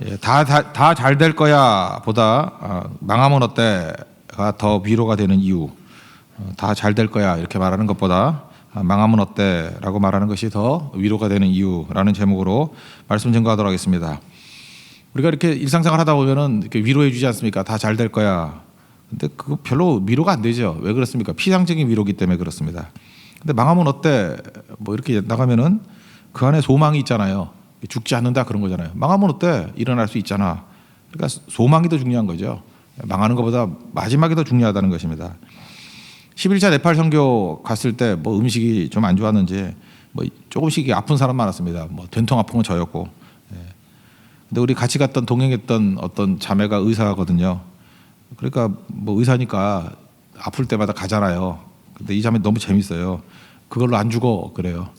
예, 다 잘 될 거야 보다 망하면 어때가 더 위로가 되는 이유. 다 잘 될 거야 이렇게 말하는 것보다 망하면 어때라고 말하는 것이 더 위로가 되는 이유라는 제목으로 말씀 증거하도록 하겠습니다. 우리가 이렇게 일상생활 하다 보면은 이렇게 위로해 주지 않습니까? 다 잘 될 거야. 근데 그거 별로 위로가 안 되죠. 왜 그렇습니까? 피상적인 위로기 때문에 그렇습니다. 근데 망하면 어때? 뭐 이렇게 나가면은 그 안에 소망이 있잖아요. 죽지 않는다 그런 거잖아요. 망하면 어때? 일어날 수 있잖아. 그러니까 소망이 더 중요한 거죠. 망하는 것보다 마지막이 더 중요하다는 것입니다. 11차 네팔 선교 갔을 때 뭐 음식이 좀 안 좋았는지 뭐 조금씩 아픈 사람 많았습니다. 뭐 된통 아픈 건 저였고. 근데 우리 같이 갔던 동행했던 어떤 자매가 의사거든요. 그러니까 뭐 의사니까 아플 때마다 가잖아요. 근데 이 자매 너무 재밌어요. 그걸로 안 죽어 그래요.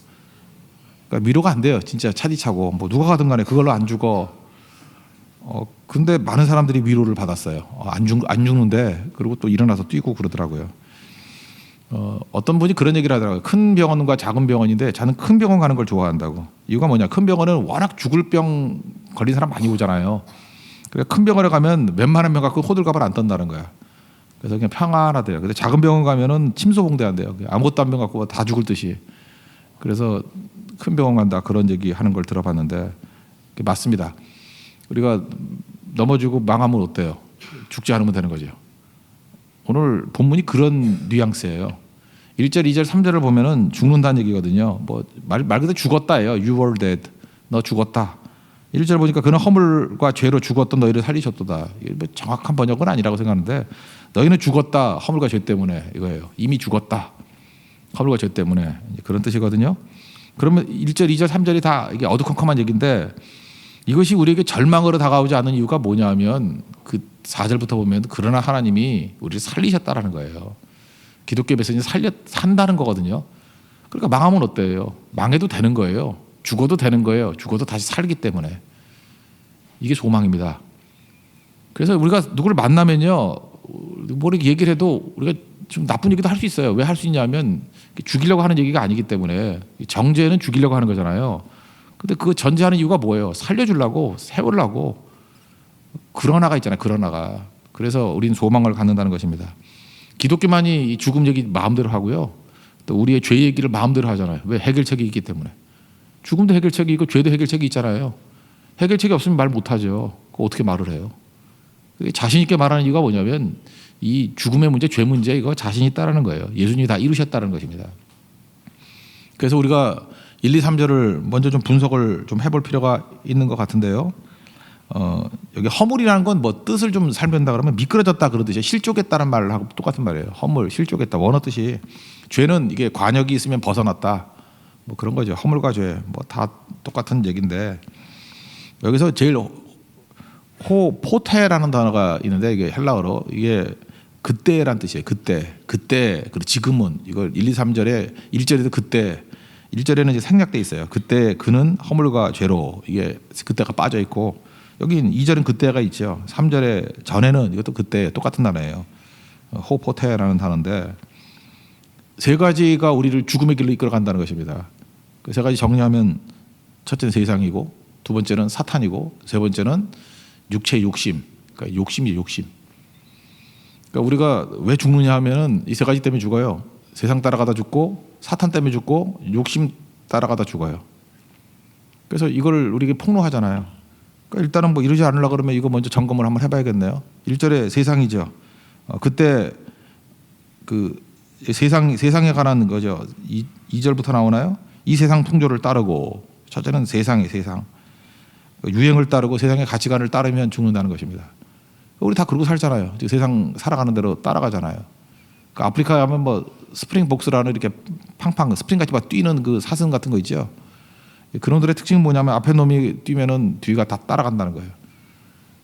그러니까 위로가 안 돼요. 진짜 차디차고 뭐 누가 가든 간에 그걸로 안 죽어. 근데 많은 사람들이 위로를 받았어요. 안 죽는데 그리고 또 일어나서 뛰고 그러더라고요. 어떤 분이 그런 얘기를 하더라고요. 큰 병원과 작은 병원인데 저는 큰 병원 가는 걸 좋아한다고. 이유가 뭐냐? 큰 병원은 워낙 죽을 병 걸린 사람 많이 오잖아요. 그러니까 큰 병원에 가면 웬만한 병 갖고 호들갑을 안 떤다는 거야. 그래서 그냥 평안하대요. 근데 작은 병원 가면은 침소봉대한대요. 아무것도 안 병 갖고 다 죽을 듯이. 그래서 큰 병원 간다 그런 얘기 하는 걸 들어봤는데 맞습니다. 우리가 넘어지고 망하면 어때요? 죽지 않으면 되는 거죠. 오늘 본문이 그런 뉘앙스예요. 1절, 2절, 3절을 보면은 죽는다는 얘기거든요. 뭐 말 그대로 죽었다예요. You were dead. 너 죽었다. 1절 보니까 그는 허물과 죄로 죽었던 너희를 살리셨도다. 뭐 정확한 번역은 아니라고 생각하는데 너희는 죽었다. 허물과 죄 때문에 이거예요. 이미 죽었다. 허물과 죄 때문에 그런 뜻이거든요. 그러면 1절, 2절, 3절이 다 이게 어두컴컴한 얘기인데 이것이 우리에게 절망으로 다가오지 않는 이유가 뭐냐면 그 4절부터 보면 그러나 하나님이 우리를 살리셨다라는 거예요. 기독교 메시지는 산다는 거거든요. 그러니까 망하면 어때요? 망해도 되는 거예요. 죽어도 되는 거예요. 죽어도 다시 살기 때문에. 이게 소망입니다. 그래서 우리가 누구를 만나면요. 뭐 이렇게 얘기를 해도 우리가 좀 나쁜 얘기도 할 수 있어요. 왜 할 수 있냐면 죽이려고 하는 얘기가 아니기 때문에 정죄는 죽이려고 하는 거잖아요. 근데 그 전제하는 이유가 뭐예요? 살려주려고 세우려고 그런 하가 있잖아요. 그런 하가. 그래서 우리는 소망을 갖는다는 것입니다. 기독교만이 이 죽음 얘기 마음대로 하고요. 또 우리의 죄 얘기를 마음대로 하잖아요. 왜? 해결책이 있기 때문에. 죽음도 해결책이 있고 죄도 해결책이 있잖아요. 해결책이 없으면 말 못하죠. 그거 어떻게 말을 해요? 자신 있게 말하는 이유가 뭐냐면 이 죽음의 문제, 죄 문제 이거 자신 있다라는 거예요. 예수님이 다 이루셨다는 것입니다. 그래서 우리가 1, 2, 3절을 먼저 좀 분석을 좀 해볼 필요가 있는 것 같은데요. 여기 허물이라는 건 뭐 뜻을 좀 설명한다 그러면 미끄러졌다 그러듯이 실족했다는 말하고 똑같은 말이에요. 허물, 실족했다. 원어 뜻이 죄는 이게 관역이 있으면 벗어났다. 뭐 그런 거죠. 허물과 죄 뭐 다 똑같은 얘기인데 여기서 제일 포테라는 단어가 있는데 이게 헬라어로 이게 그때란 뜻이에요. 그때 그리고 지금은 이걸 1, 2, 3절에 1절에도 그때 1절에는 이제 생략돼 있어요. 그때 그는 허물과 죄로 이게 그때가 빠져 있고 여기 2절은 그때가 있죠. 3절에 전에는 이것도 그때 똑같은 단어예요. 호포테라는 단어인데 세 가지가 우리를 죽음의 길로 이끌어간다는 것입니다. 그 세 가지 정리하면 첫째는 세상이고 두 번째는 사탄이고 세 번째는 육체의 욕심. 그러니까 욕심이에요. 욕심. 그러니까 우리가 왜 죽느냐 하면은 이 세 가지 때문에 죽어요. 세상 따라가다 죽고 사탄 때문에 죽고 욕심 따라가다 죽어요. 그래서 이걸 우리에게 폭로하잖아요. 그러니까 일단은 뭐 이러지 않으려고 그러면 이거 먼저 점검을 한번 해봐야겠네요. 1절에 세상이죠. 그때 그 세상에 관한 거죠. 2절부터 나오나요? 이 세상 풍조를 따르고 첫째는 세상 유행을 따르고 세상의 가치관을 따르면 죽는다는 것입니다. 우리 다 그러고 살잖아요. 세상 살아가는 대로 따라가잖아요. 그 아프리카에 가면 뭐 스프링복스라는 이렇게 팡팡 스프링같이 막 뛰는 그 사슴 같은 거 있죠. 그런 놈들의 특징은 뭐냐면 앞에 놈이 뛰면은 뒤가 다 따라간다는 거예요.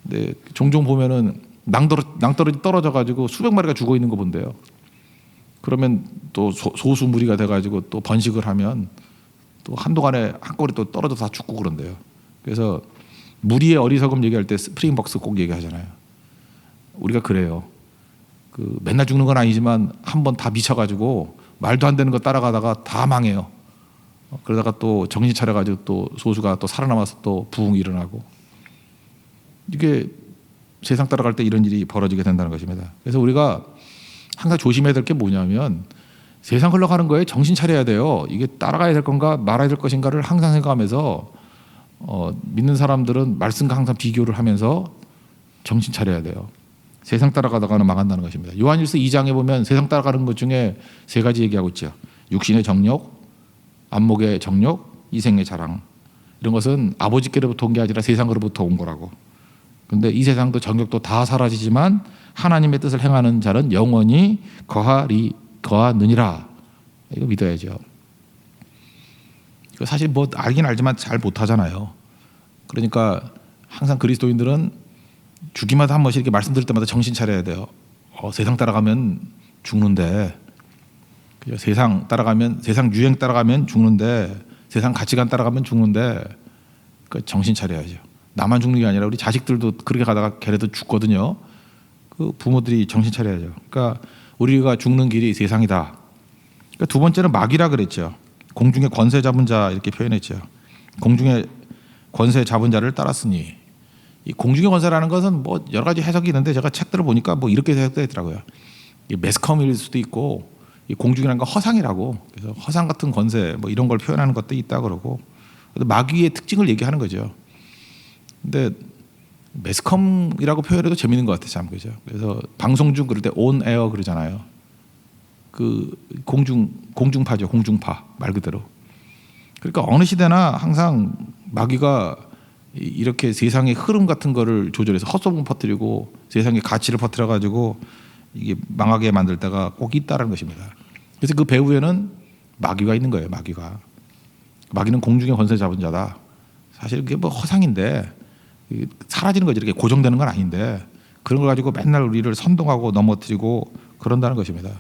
근데 종종 보면은 낭떠러지 떨어져 가지고 수백 마리가 죽어 있는 거 본대요. 그러면 또 소수 무리가 돼 가지고 또 번식을 하면 또 한동안에 한꺼번에 또 떨어져서 다 죽고 그런대요. 그래서 무리의 어리석음 얘기할 때 스프링복스 꼭 얘기하잖아요. 우리가 그래요. 그 맨날 죽는 건 아니지만 한번 다 미쳐가지고 말도 안 되는 거 따라가다가 다 망해요. 그러다가 또 정신 차려가지고 또 소수가 또 살아남아서 또 부흥 일어나고. 이게 세상 따라갈 때 이런 일이 벌어지게 된다는 것입니다. 그래서 우리가 항상 조심해야 될 게 뭐냐면 세상 흘러가는 거에 정신 차려야 돼요. 이게 따라가야 될 건가 말아야 될 것인가를 항상 생각하면서 믿는 사람들은 말씀과 항상 비교를 하면서 정신 차려야 돼요. 세상 따라가다가는 망한다는 것입니다. 요한일서 2장에 보면 세상 따라가는 것 중에 세 가지 얘기하고 있죠. 육신의 정욕, 안목의 정욕, 이생의 자랑. 이런 것은 아버지께로부터 온 게 아니라 세상으로부터 온 거라고. 그런데 이 세상도 정욕도 다 사라지지만 하나님의 뜻을 행하는 자는 영원히 거하느니라. 이거 믿어야죠. 이거 사실 뭐 알긴 알지만 잘 못하잖아요. 그러니까 항상 그리스도인들은 주기마다 한 번씩 이렇게 말씀드릴 때마다 정신 차려야 돼요. 세상 따라가면 죽는데, 그죠? 세상 따라가면, 세상 유행 따라가면 죽는데, 세상 가치관 따라가면 죽는데, 그 정신 차려야죠. 나만 죽는 게 아니라 우리 자식들도 그렇게 가다가 걔네도 죽거든요. 그 부모들이 정신 차려야죠. 그러니까 우리가 죽는 길이 세상이다. 그러니까 두 번째는 마귀라 그랬죠. 공중의 권세 잡은 자 이렇게 표현했죠. 공중의 권세 잡은 자를 따랐으니, 이 공중의 권세라는 것은 뭐 여러 가지 해석이 있는데 제가 책들을 보니까 뭐 이렇게 해석되더라고요. 매스컴일 수도 있고, 이 공중이라는 건 허상이라고. 그래서 허상 같은 권세 뭐 이런 걸 표현하는 것도 있다 그러고, 마귀의 특징을 얘기하는 거죠. 근데 매스컴이라고 표현해도 재밌는 것 같아요, 참. 그죠? 그래서 방송 중 그럴 때 온 에어 그러잖아요. 그 공중파죠, 공중파 말 그대로. 그러니까 어느 시대나 항상 마귀가 이렇게 세상의 흐름 같은 거를 조절해서 헛소문 퍼뜨리고 세상의 가치를 퍼뜨려 가지고 이게 망하게 만들 때가 꼭 있다는 것입니다. 그래서 그 배후에는 마귀가 있는 거예요. 마귀는 공중의 권세 잡은 자다. 사실 그게 뭐 허상인데 사라지는 거지. 이렇게 고정되는 건 아닌데 그런 걸 가지고 맨날 우리를 선동하고 넘어뜨리고 그런다는 것입니다.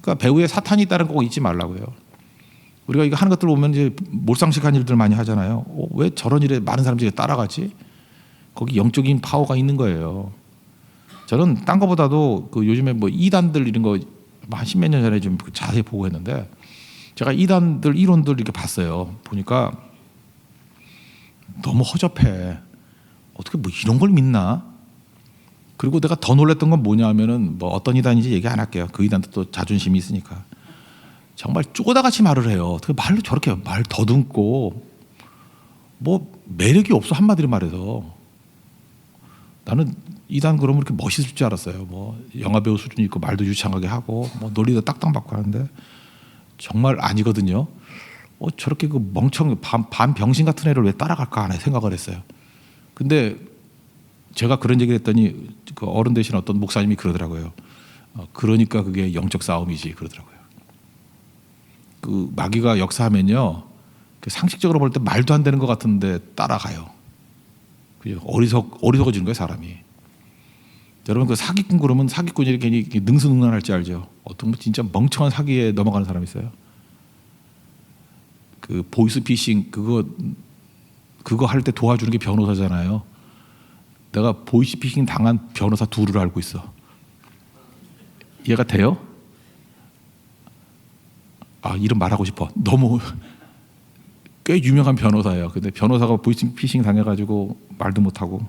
그러니까 배후에 사탄이 있다는 거 꼭 잊지 말라고요. 우리가 이거 하는 것들 보면 이제 몰상식한 일들 많이 하잖아요. 왜 저런 일에 많은 사람들이 따라가지? 거기 영적인 파워가 있는 거예요. 저는 딴 거보다도 그 요즘에 뭐 이단들 이런 거 한 십몇 년 전에 좀 자세히 보고 했는데 제가 이단들 이론들 이렇게 봤어요. 보니까 너무 허접해. 어떻게 뭐 이런 걸 믿나? 그리고 내가 더 놀랐던 건 뭐냐면은 뭐 어떤 이단인지 얘기 안 할게요. 그 이단도 또 자존심이 있으니까. 정말 쪼다같이 말을 해요. 어떻게 말로 저렇게 말 더듬고 뭐 매력이 없어 한마디로 말해서. 나는 이단 그러면 이렇게 멋있을 줄 알았어요. 뭐 영화 배우 수준이 있고 말도 유창하게 하고 뭐 논리도 딱딱 맞고 하는데 정말 아니거든요. 저렇게 그 멍청 반 병신 같은 애를 왜 따라갈까 하는 생각을 했어요. 근데 제가 그런 얘기를 했더니 그 어른 되신 어떤 목사님이 그러더라고요. 그러니까 그게 영적 싸움이지 그러더라고요. 그 마귀가 역사하면요, 상식적으로 볼 때 말도 안 되는 것 같은데 따라가요. 그죠? 어리석어지는 거예요, 사람이. 여러분 그 사기꾼 그러면 사기꾼이 괜히 능수능란할지 알죠? 어떤 분 진짜 멍청한 사기에 넘어가는 사람 있어요. 그 보이스피싱 그거 할 때 도와주는 게 변호사잖아요. 내가 보이스피싱 당한 변호사 둘을 알고 있어. 이해가 돼요? 이름 말하고 싶어. 너무 꽤 유명한 변호사예요. 근데 변호사가 보이스피싱 당해가지고 말도 못하고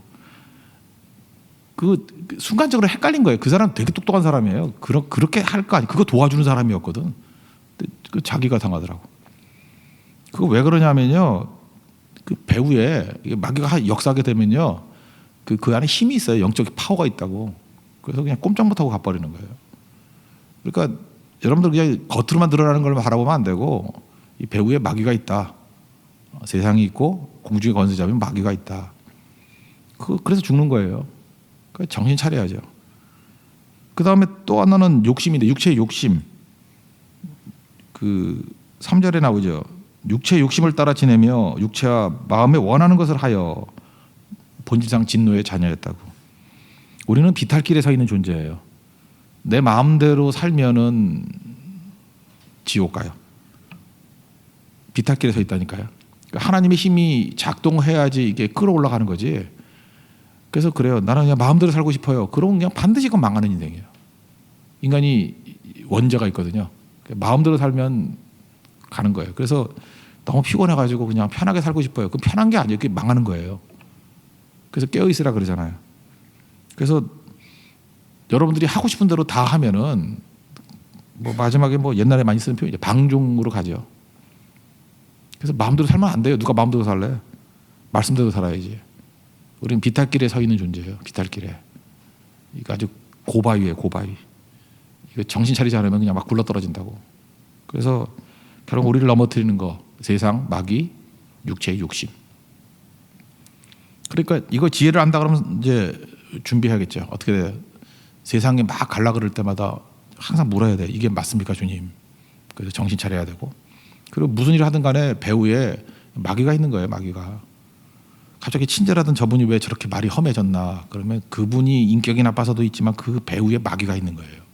그 순간적으로 헷갈린 거예요. 그 사람 되게 똑똑한 사람이에요. 그렇게 할 거 아니. 그거 도와주는 사람이었거든. 근데 그 자기가 당하더라고. 그거 왜 그러냐면요. 그 배후에 마귀가 역사하게 되면요. 그 안에 힘이 있어요. 영적 파워가 있다고. 그래서 그냥 꼼짝 못하고 가버리는 거예요. 그러니까 여러분들 그냥 겉으로만 드러나는 걸 바라보면 안 되고 이 배후에 마귀가 있다. 세상이 있고 공중의 권세 잡으면 마귀가 있다. 그래서 죽는 거예요. 그러니까 정신 차려야죠. 그 다음에 또 하나는 욕심인데 육체의 욕심. 그 3절에 나오죠. 육체의 욕심을 따라 지내며 육체와 마음에 원하는 것을 하여 본질상 진노의 자녀였다고. 우리는 비탈길에 서 있는 존재예요. 내 마음대로 살면은 지옥 가요. 비탈길에 서 있다니까요. 그러니까 하나님의 힘이 작동해야지 이게 끌어올라가는 거지. 그래서 그래요. 나는 그냥 마음대로 살고 싶어요. 그러면 그냥 반드시 그건 망하는 인생이에요. 인간이 원죄가 있거든요. 마음대로 살면 가는 거예요. 그래서 너무 피곤해가지고 그냥 편하게 살고 싶어요. 그 편한 게 아니에요. 그게 망하는 거예요. 그래서 깨어 있으라 그러잖아요. 그래서 여러분들이 하고 싶은 대로 다 하면은 뭐 마지막에 뭐 옛날에 많이 쓰는 표현이죠. 방종으로 가죠. 그래서 마음대로 살면 안 돼요. 누가 마음대로 살래? 말씀대로 살아야지. 우리는 비탈길에 서 있는 존재예요. 비탈길에. 이거 아주 고바위예요. 고바위. 이거 정신 차리지 않으면 그냥 막 굴러떨어진다고. 그래서 결국 우리를 넘어뜨리는 거 세상, 마귀, 육체의 욕심. 그러니까 이거 지혜를 안다 그러면 이제 준비해야겠죠. 어떻게 돼요? 세상에 막 갈라 그럴 때마다 항상 물어야 돼. 이게 맞습니까, 주님? 그래서 정신 차려야 되고. 그리고 무슨 일을 하든 간에 배후에 마귀가 있는 거예요. 마귀가. 갑자기 친절하던 저분이 왜 저렇게 말이 험해졌나. 그러면 그분이 인격이 나빠서도 있지만 그 배후에 마귀가 있는 거예요.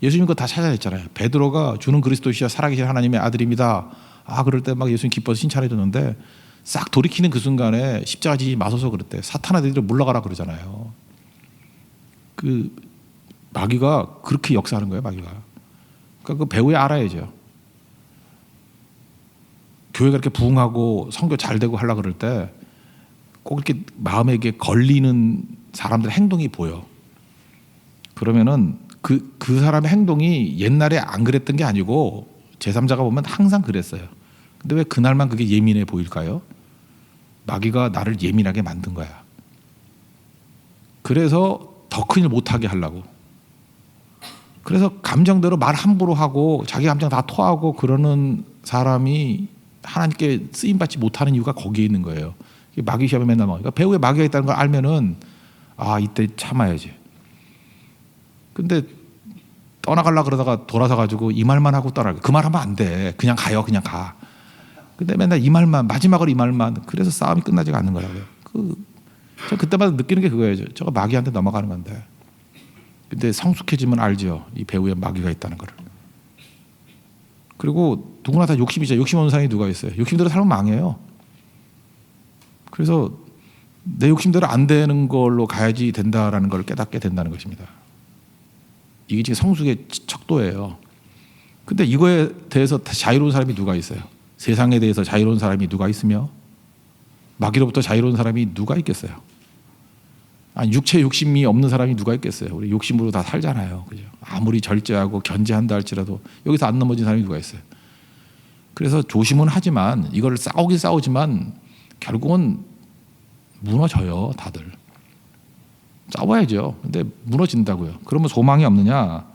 예수님 그거 다 찾아냈잖아요. 베드로가 주는 그리스도시여 살아계신 하나님의 아들입니다. 아 그럴 때 막 예수님 기뻐서 칭찬해 줬는데 싹 돌이키는 그 순간에 십자가 지지 마소서 그랬대. 사탄아 너희들 물러가라 그러잖아요. 그 마귀가 그렇게 역사하는 거예요. 마귀가. 그러니까 그 배후에 알아야죠. 교회가 이렇게 부흥하고 선교 잘 되고 하려 그럴 때 꼭 이렇게 마음에 이게 걸리는 사람들의 행동이 보여. 그러면은 그 사람의 행동이 옛날에 안 그랬던 게 아니고 제3자가 보면 항상 그랬어요. 근데 왜 그날만 그게 예민해 보일까요? 마귀가 나를 예민하게 만든 거야. 그래서 더 큰 일 못하게 하려고. 그래서 감정대로 말 함부로 하고 자기 감정 다 토하고 그러는 사람이 하나님께 쓰임받지 못하는 이유가 거기에 있는 거예요. 마귀 시험에 맨날 막. 그러니까 배후에 마귀가 있다는 걸 알면은 아 이때 참아야지. 근데 떠나가려고 그러다가 돌아서 가지고 이 말만 하고 떠나가. 그 말 하면 안 돼. 그냥 가요. 그냥 가. 근데 맨날 이 말만 마지막으로 이 말만. 그래서 싸움이 끝나지가 않는 거라고요. 저 그때마다 느끼는 게 그거예요. 저거 마귀한테 넘어가는 건데. 근데 성숙해지면 알죠. 이 배후에 마귀가 있다는 거를. 그리고 누구나 다 욕심이죠. 욕심 없는 사람이 누가 있어요. 욕심대로 살면 망해요. 그래서 내 욕심대로 안 되는 걸로 가야지 된다라는 걸 깨닫게 된다는 것입니다. 이게 지금 성숙의 척도예요. 근데 이거에 대해서 자유로운 사람이 누가 있어요? 세상에 대해서 자유로운 사람이 누가 있으며 마귀로부터 자유로운 사람이 누가 있겠어요? 아니, 육체 욕심이 없는 사람이 누가 있겠어요? 우리 욕심으로 다 살잖아요. 그죠? 아무리 절제하고 견제한다 할지라도 여기서 안 넘어진 사람이 누가 있어요? 그래서 조심은 하지만 이걸 싸우긴 싸우지만 결국은 무너져요. 다들. 싸워야죠. 근데 무너진다고요. 그러면 소망이 없느냐?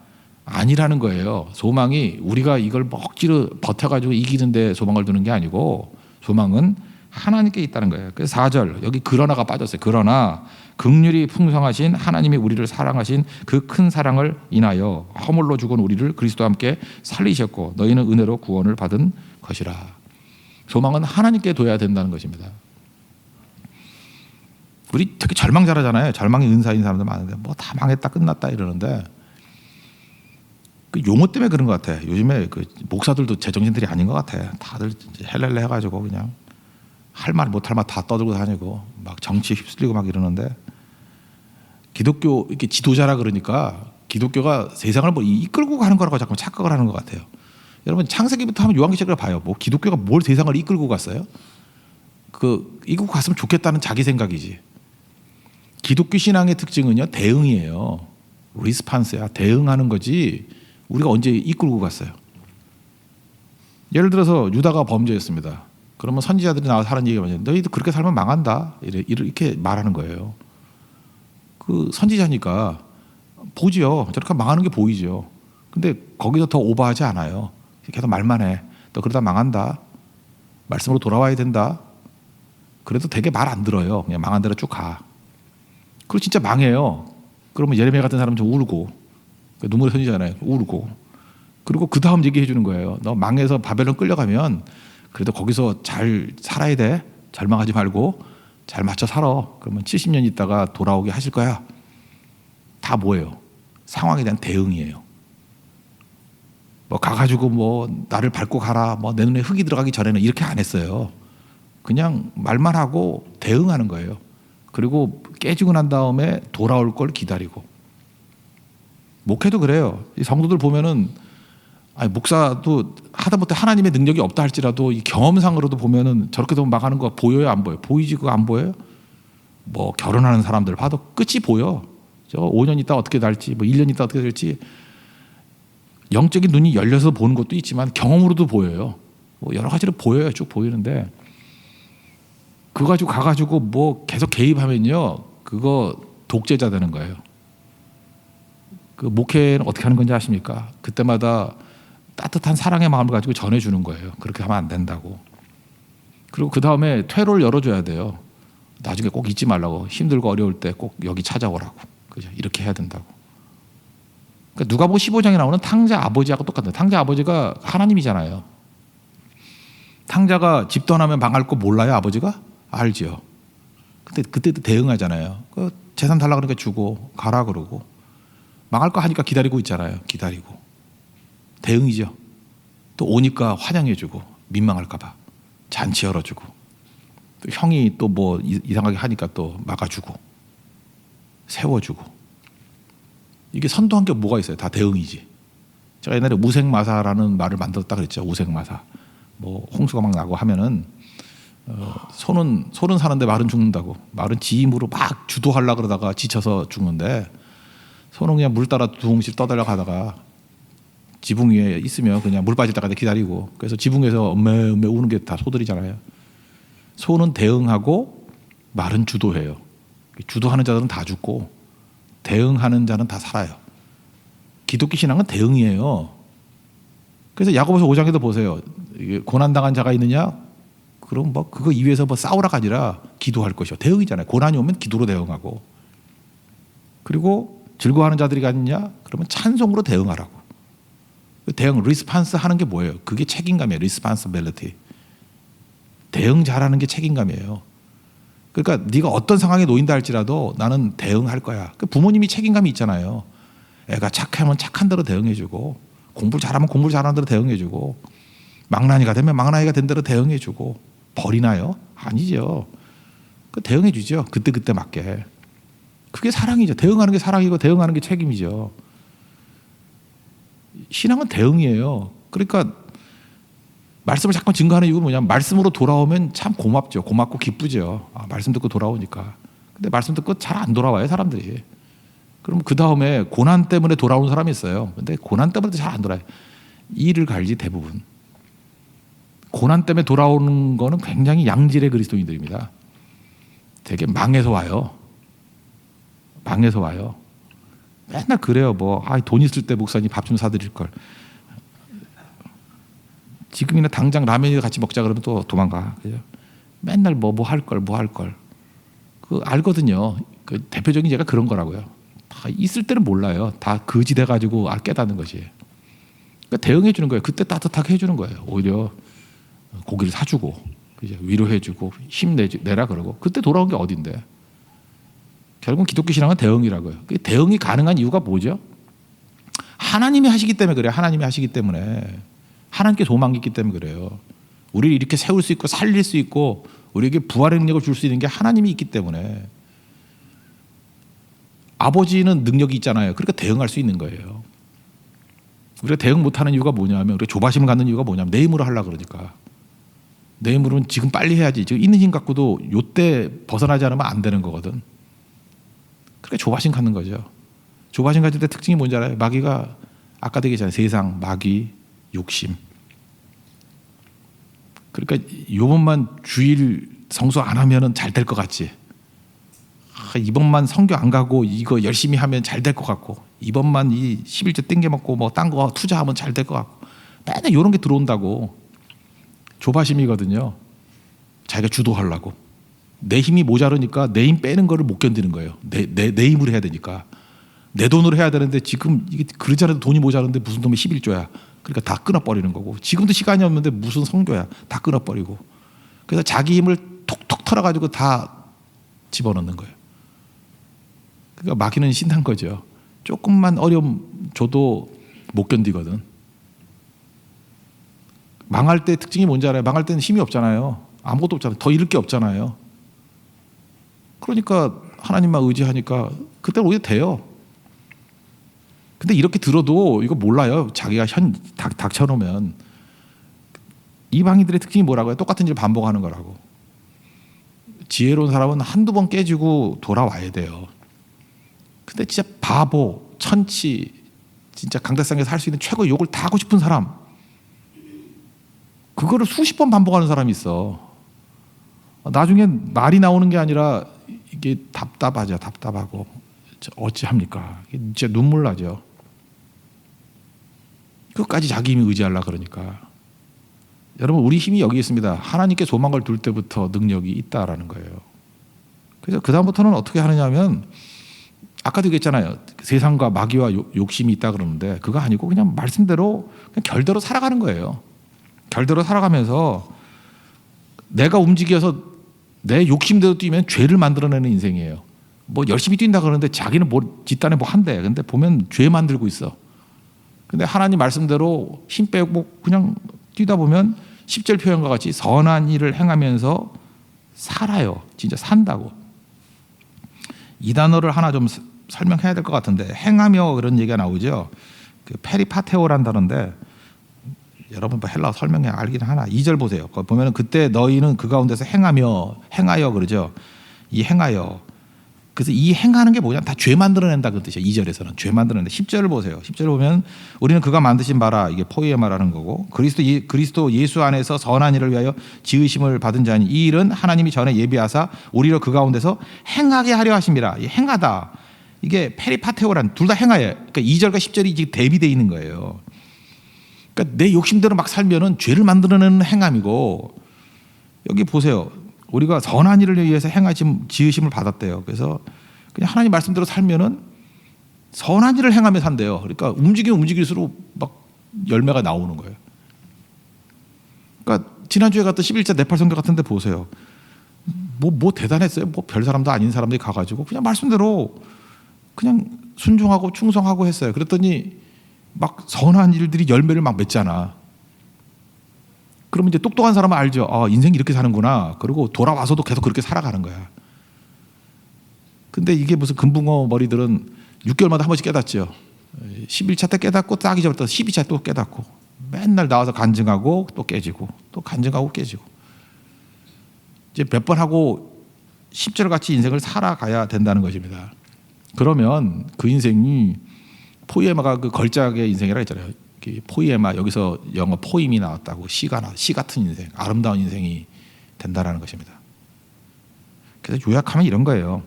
아니라는 거예요. 소망이 우리가 이걸 억지로 버텨가지고 이기는데 소망을 두는 게 아니고 소망은 하나님께 있다는 거예요. 그래서 4절 여기 그러나가 빠졌어요. 그러나 긍휼이 풍성하신 하나님이 우리를 사랑하신 그 큰 사랑을 인하여 허물로 죽은 우리를 그리스도와 함께 살리셨고 너희는 은혜로 구원을 받은 것이라. 소망은 하나님께 둬야 된다는 것입니다. 우리 특히 절망 잘하잖아요. 절망이 은사인 사람들 많은데 뭐 다 망했다 끝났다 이러는데 그 용어 때문에 그런 것 같아. 요즘에 그 목사들도 제정신들이 아닌 것 같아. 다들 헬렐레 해가지고 그냥 할 말 못할 말 다 떠들고 다니고 막 정치에 휩쓸리고 막 이러는데 기독교 이렇게 지도자라 그러니까 기독교가 세상을 뭐 이끌고 가는 거라고 자꾸 착각을 하는 것 같아요. 여러분 창세기부터 한번 요한계시록을 봐요. 뭐 기독교가 뭘 세상을 이끌고 갔어요? 그 이끌고 갔으면 좋겠다는 자기 생각이지. 기독교 신앙의 특징은요 대응이에요. 리스판스야. 대응하는 거지 우리가 언제 이끌고 갔어요. 예를 들어서 유다가 범죄했습니다. 그러면 선지자들이 나와서 하는 얘기가 뭐냐면 너희도 그렇게 살면 망한다 이렇게 말하는 거예요. 그 선지자니까 보지요. 저렇게 망하는 게 보이죠. 근데 거기서 더 오버하지 않아요. 계속 말만 해. 너 그러다 망한다. 말씀으로 돌아와야 된다. 그래도 되게 말 안 들어요. 그냥 망한 대로 쭉 가. 그리고 진짜 망해요. 그러면 예레미야 같은 사람은 좀 울고 눈물의 선지자잖아요. 울고 그리고 그 다음 얘기해 주는 거예요. 너 망해서 바벨론 끌려가면 그래도 거기서 잘 살아야 돼. 절망하지 말고 잘 맞춰 살아. 그러면 70년 있다가 돌아오게 하실 거야. 다 뭐예요? 상황에 대한 대응이에요. 뭐 가가지고 뭐 나를 밟고 가라. 뭐 내 눈에 흙이 들어가기 전에는 이렇게 안 했어요. 그냥 말만 하고 대응하는 거예요. 그리고 깨지고 난 다음에 돌아올 걸 기다리고. 목회도 그래요. 이 성도들 보면은 아니 목사도 하다못해 하나님의 능력이 없다 할지라도 이 경험상으로도 보면은 저렇게 되면 망하는 거 보여요, 안 보여요? 보이지 그거 안 보여요? 뭐 결혼하는 사람들 봐도 끝이 보여. 저 5년 있다 어떻게 될지, 뭐 1년 있다 어떻게 될지 영적인 눈이 열려서 보는 것도 있지만 경험으로도 보여요. 뭐 여러 가지로 보여요. 쭉 보이는데 그거 가지고 가가지고 뭐 계속 개입하면요, 그거 독재자 되는 거예요. 그 목회는 어떻게 하는 건지 아십니까? 그때마다 따뜻한 사랑의 마음을 가지고 전해주는 거예요. 그렇게 하면 안 된다고. 그리고 그 다음에 퇴로를 열어줘야 돼요. 나중에 꼭 잊지 말라고. 힘들고 어려울 때 꼭 여기 찾아오라고. 그죠? 이렇게 해야 된다고. 그러니까 누가복음 15장에 나오는 탕자 아버지하고 똑같아요. 탕자 아버지가 하나님이잖아요. 탕자가 집 떠나면 망할 거 몰라요, 아버지가? 알죠. 그때도 대응하잖아요. 그 재산 달라 그러니까 주고 가라 그러고 망할 거 하니까 기다리고 있잖아요. 기다리고 대응이죠. 또 오니까 환영해주고 민망할까 봐 잔치 열어주고 또 형이 또 뭐 이상하게 하니까 또 막아주고 세워주고 이게 선도한 게 뭐가 있어요? 다 대응이지. 제가 옛날에 우생마사라는 말을 만들었다 그랬죠. 우생마사. 뭐 홍수가 막 나고 하면은 소는 사는데 말은 죽는다고. 말은 지 힘으로 막 주도하려고 그러다가 지쳐서 죽는데 소는 그냥 물 따라 두웅실 떠달려 가다가 지붕 위에 있으면 그냥 물 빠질 때까지 기다리고, 그래서 지붕 위에서 엄매 우는 게 다 소들이잖아요. 소는 대응하고 말은 주도해요. 주도하는 자들은 다 죽고 대응하는 자는 다 살아요. 기독교 신앙은 대응이에요. 그래서 야고보서 5장에도 보세요. 고난당한 자가 있느냐? 그럼 뭐 그거 이외에서 뭐 싸우라가 아니라 기도할 것이요. 대응이잖아요. 고난이 오면 기도로 대응하고, 그리고 즐거워하는 자들이 있느냐? 그러면 찬송으로 대응하라고. 대응, 리스판스 하는 게 뭐예요? 그게 책임감이에요. 리스판스빌리티. 대응 잘하는 게 책임감이에요. 그러니까 네가 어떤 상황에 놓인다 할지라도 나는 대응할 거야. 부모님이 책임감이 있잖아요. 애가 착하면 착한 대로 대응해주고, 공부를 잘하면 공부를 잘하는 대로 대응해주고, 망나니가 되면 망나니가 된 대로 대응해주고. 버리나요? 아니죠. 대응해주죠. 그때 맞게. 그게 사랑이죠. 대응하는 게 사랑이고 대응하는 게 책임이죠. 신앙은 대응이에요. 그러니까 말씀을 자꾸 증거하는 이유는 뭐냐면 말씀으로 돌아오면 참 고맙죠. 고맙고 기쁘죠. 말씀 듣고 돌아오니까. 근데 말씀 듣고 잘 안 돌아와요, 사람들이. 그럼 그 다음에 고난 때문에 돌아오는 사람이 있어요. 근데 고난 때문에 잘 안 돌아요. 이를 갈지 대부분. 고난 때문에 돌아오는 거는 굉장히 양질의 그리스도인들입니다. 되게 망해서 와요. 망해서 와요. 맨날 그래요. 뭐 돈 있을 때 목사님 밥 좀 사드릴 걸. 지금이나 당장 라면이나 같이 먹자 그러면 또 도망가. 그죠? 맨날 뭐 할 걸. 그 알거든요. 그 대표적인 예가 그런 거라고요. 다 있을 때는 몰라요. 다 거지돼 가지고 깨닫는 것이. 그러니까 대응해 주는 거예요. 그때 따뜻하게 해주는 거예요. 오히려 고기를 사주고, 그죠? 위로해주고 힘내라 그러고. 그때 돌아온 게 어딘데? 결국 기독교 신앙은 대응이라고요. 그 대응이 가능한 이유가 뭐죠? 하나님이 하시기 때문에 그래요. 하나님이 하시기 때문에. 하나님께 도망이 있기 때문에 그래요. 우리를 이렇게 세울 수 있고 살릴 수 있고 우리에게 부활의 능력을 줄 수 있는 게 하나님이 있기 때문에. 아버지는 능력이 있잖아요. 그러니까 대응할 수 있는 거예요. 우리가 대응 못하는 이유가 뭐냐면, 우리가 조바심을 갖는 이유가 뭐냐면 내 힘으로 하려고 그러니까. 내 힘으로는 지금 빨리 해야지. 지금 있는 힘 갖고도 요때 벗어나지 않으면 안 되는 거거든. 그러니까 조바심 갖는 거죠. 조바심 가질 때 특징이 뭔지 알아요? 마귀가 아까도 얘기했잖아요. 세상, 마귀, 욕심. 그러니까 요번만 주일 성수 안 하면은 잘 될 것 같지. 이번만 선교 안 가고 이거 열심히 하면 잘 될 것 같고, 이번만 이 11조 땡겨 먹고 뭐 딴 거 투자하면 잘 될 것 같고, 맨날 이런 게 들어온다고. 조바심이거든요. 자기가 주도하려고. 내 힘이 모자르니까 내 힘 빼는 거를 못 견디는 거예요. 내 힘으로 해야 되니까. 내 돈으로 해야 되는데 지금 이게 그러지 않아도 돈이 모자른데 무슨 놈의 11조야. 그러니까 다 끊어버리는 거고, 지금도 시간이 없는데 무슨 성교야. 다 끊어버리고. 그래서 자기 힘을 톡톡 털어가지고 다 집어넣는 거예요. 그러니까 마귀는 신난 거죠. 조금만 어려움 줘도 못 견디거든. 망할 때 특징이 뭔지 알아요? 망할 때는 힘이 없잖아요. 아무것도 없잖아요. 더 잃을 게 없잖아요. 그러니까 하나님만 의지하니까 그때는 오히려 돼요. 근데 이렇게 들어도 이거 몰라요. 자기가 닥쳐놓으면. 이방인들의 특징이 뭐라고요? 똑같은 일을 반복하는 거라고. 지혜로운 사람은 한두 번 깨지고 돌아와야 돼요. 근데 진짜 바보, 천치, 진짜 강대상에서 할 수 있는 최고의 욕을 다 하고 싶은 사람, 그거를 수십 번 반복하는 사람이 있어. 나중에 말이 나오는 게 아니라 이게 답답하죠. 답답하고 어찌합니까? 진짜 눈물 나죠. 끝까지 자기 힘이 의지하려고 그러니까. 여러분, 우리 힘이 여기 있습니다. 하나님께 소망을 둘 때부터 능력이 있다라는 거예요. 그래서 그 다음부터는 어떻게 하느냐면, 아까도 얘기했잖아요. 세상과 마귀와 욕심이 있다 그러는데 그거 아니고 그냥 말씀대로 그냥 결대로 살아가는 거예요. 결대로 살아가면서 내가 움직여서 내 욕심대로 뛰면 죄를 만들어내는 인생이에요. 뭐 열심히 뛴다 그러는데 자기는 뭐 뒷단에 뭐 한대. 근데 보면 죄 만들고 있어. 근데 하나님 말씀대로 힘 빼고 그냥 뛰다 보면 10절 표현과 같이 선한 일을 행하면서 살아요. 진짜 산다고. 이 단어를 하나 좀 설명해야 될 것 같은데, 행하며 그런 얘기가 나오죠. 그 페리파테오란 단어인데, 여러분 뭐 헬라어 설명해 알긴 하나. 2절 보세요. 거기 보면은 그때 너희는 그 가운데서 행하여 그러죠. 이 행하여. 그래서 이 행하는 게 뭐냐? 다 죄 만들어낸다 그 뜻이에요. 2절에서는 죄 만들어낸다. 10절을 보세요. 10절을 보면 우리는 그가 만드신 바라, 이게 포이에마라는 거고, 그리스도 예수 안에서 선한 일을 위하여 지으심을 받은 자니 이 일은 하나님이 전에 예비하사 우리를 그 가운데서 행하게 하려 하심이라. 이 행하다. 이게 페리파테오란, 둘 다 행하여. 그러니까 2절과 10절이 지금 대비되어 있는 거예요. 그러니까 내 욕심대로 막 살면은 죄를 만들어내는 행함이고, 여기 보세요. 우리가 선한 일을 위해서 지으심을 받았대요. 그래서 그냥 하나님 말씀대로 살면은 선한 일을 행하며 산대요. 그러니까 움직일수록 막 열매가 나오는 거예요. 그러니까 지난주에 갔던 11자 네팔 선교 같은 데 보세요. 뭐 대단했어요. 뭐 별 사람도 아닌 사람들이 가가지고 그냥 말씀대로 그냥 순종하고 충성하고 했어요. 그랬더니 막 선한 일들이 열매를 막 맺잖아. 그러면 이제 똑똑한 사람은 알죠. 아, 인생이 이렇게 사는구나. 그리고 돌아와서도 계속 그렇게 살아가는 거야. 근데 이게 무슨 금붕어 머리들은 6개월마다 한 번씩 깨닫죠. 11차 때 깨닫고 딱 잊어버렸다. 12차 또 깨닫고. 맨날 나와서 간증하고 또 깨지고 또 간증하고 깨지고. 이제 몇 번 하고 10절 같이 인생을 살아가야 된다는 것입니다. 그러면 그 인생이 포이에마가 그 걸작의 인생이라 했잖아요. 포이에마, 여기서 영어 포임이 나왔다고. 시 같은 인생, 아름다운 인생이 된다라는 것입니다. 그래서 요약하면 이런 거예요.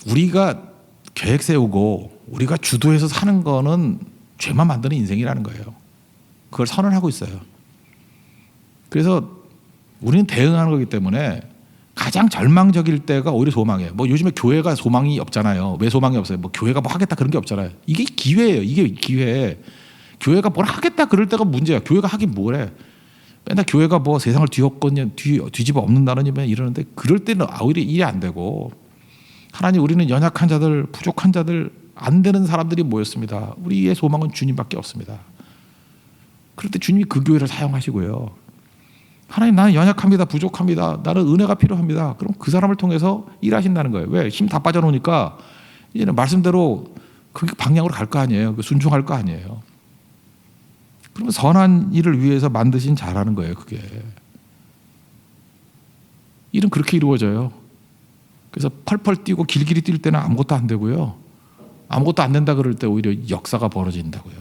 우리가 계획 세우고 우리가 주도해서 사는 거는 죄만 만드는 인생이라는 거예요. 그걸 선언하고 있어요. 그래서 우리는 대응하는 거기 때문에 가장 절망적일 때가 오히려 소망이에요. 뭐 요즘에 교회가 소망이 없잖아요. 왜 소망이 없어요? 뭐 교회가 뭐 하겠다 그런 게 없잖아요. 이게 기회예요. 이게 기회. 교회가 뭘 하겠다 그럴 때가 문제야. 교회가 하긴 뭐래. 맨날 교회가 뭐 세상을 뒤집어 엎는다느니 이러는데, 그럴 때는 오히려 일이 안 되고, 하나님, 우리는 연약한 자들, 부족한 자들, 안 되는 사람들이 모였습니다. 우리의 소망은 주님밖에 없습니다. 그럴 때 주님이 그 교회를 사용하시고요. 하나님, 나는 연약합니다. 부족합니다. 나는 은혜가 필요합니다. 그럼 그 사람을 통해서 일하신다는 거예요. 왜? 힘 다 빠져놓으니까 이제는 말씀대로 그 방향으로 갈 거 아니에요. 순종할 거 아니에요. 그러면 선한 일을 위해서 만드신 자라는 거예요. 그게. 일은 그렇게 이루어져요. 그래서 펄펄 뛰고 길길이 뛸 때는 아무것도 안 되고요. 아무것도 안 된다 그럴 때 오히려 역사가 벌어진다고요.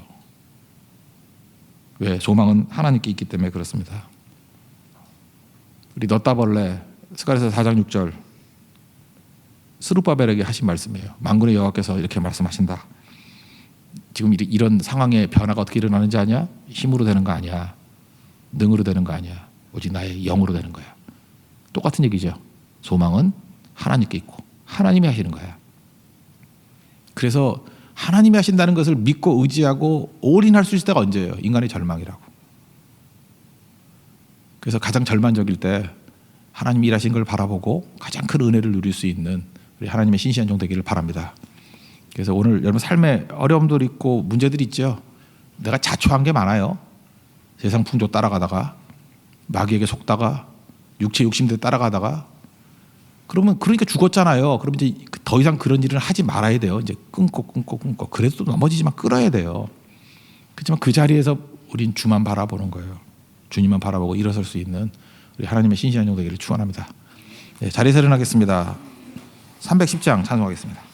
왜? 소망은 하나님께 있기 때문에 그렇습니다. 우리 너따벌레 스가랴서 4장 6절 스룹바벨에게 하신 말씀이에요. 만군의 여호와께서 이렇게 말씀하신다. 지금 이런 상황의 변화가 어떻게 일어나는지 아냐? 힘으로 되는 거 아니야. 능으로 되는 거 아니야. 오직 나의 영으로 되는 거야. 똑같은 얘기죠. 소망은 하나님께 있고 하나님이 하시는 거야. 그래서 하나님이 하신다는 것을 믿고 의지하고 올인할 수 있을 때가 언제예요? 인간의 절망이라고. 그래서 가장 절망적일 때 하나님이 일하신 걸 바라보고 가장 큰 은혜를 누릴 수 있는 우리 하나님의 신실한 종 되기를 바랍니다. 그래서 오늘 여러분 삶에 어려움도 있고 문제들이 있죠. 내가 자초한 게 많아요. 세상 풍조 따라가다가 마귀에게 속다가 육체 욕심대로 따라가다가 그러니까 죽었잖아요. 그럼 이제 더 이상 그런 일을 하지 말아야 돼요. 이제 끊고 그래도 또 넘어지지만 끌어야 돼요. 그렇지만 그 자리에서 우린 주만 바라보는 거예요. 주님만 바라보고 일어설 수 있는 우리 하나님의 신실한 종 되기를 축원합니다. 예, 자리 세련하겠습니다. 310장 찬송하겠습니다.